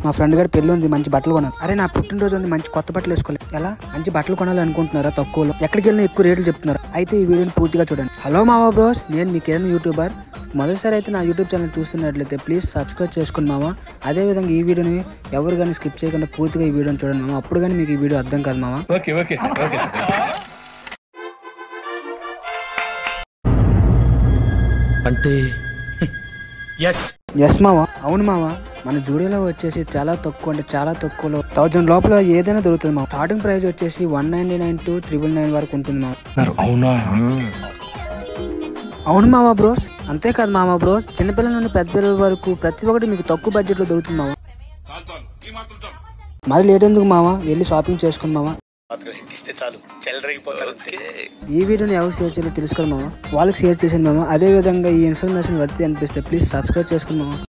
మా ఫ్రెండ్ గారి పెళ్లి ఉంది, మంచి బట్టలు కొనాలి. అరే నా పుట్టినరోజు ఉంది, మంచి కొత్త బట్టలు వేసుకోలేదు. ఎలా మంచి బట్టలు కొనాలి అనుకుంటున్నారా? తక్కువలో ఎక్కడికి వెళ్ళినా ఎక్కువ రేట్లు చెప్తున్నారు. అయితే ఈ వీడియోని పూర్తిగా చూడండి. హలో మావా బ్రోస్, నేను మీ కిరణ్ యూట్యూబర్. మొదటిసారి అయితే నా యూట్యూబ్ ఛానల్ చూస్తున్నట్లయితే ప్లీజ్ సబ్స్క్రైబ్ చేసుకోండి మామ. అదేవిధంగా ఈ వీడియోని ఎవరు కానీ స్కిప్ చేయకుండా పూర్తిగా ఈ వీడియోని చూడండి మామ. అప్పుడు కానీ మీకు ఈ వీడియో అర్థం కాదు మామ. అంటే ఎస్ మామ, అవును మామ. మన జూడియోలో వచ్చేసి చాలా తక్కువ, అంటే చాలా తక్కువలో 1000 లోపల ఏదైనా దొరుకుతుంది మామ. స్టార్టింగ్ ప్రైస్ వచ్చేసి 199 to 999 వరకు ఉంటుంది మామ. అవును మామ బ్రోస్, అంతేకాదు మామ బ్రోస్, చిన్నపిల్లల నుండి పెద్ద పిల్లల వరకు ప్రతి ఒక్కటి మీకు తక్కువ బడ్జెట్ లో దొరుకుతుంది మామ. మరి లేట్ ఎందుకు మామ, వెళ్ళి షాపింగ్ చేసుకోండి మామ. ఈ వీడియోని ఎవరు షేర్ చేయాలో తెలుసుకోండి మామ, వాళ్ళకి షేర్ చేసాను మామ. అదే విధంగా ఈ ఇన్ఫర్మేషన్ వర్తి అనిపిస్తే ప్లీజ్ సబ్స్క్రైబ్ చేసుకోండి మామ.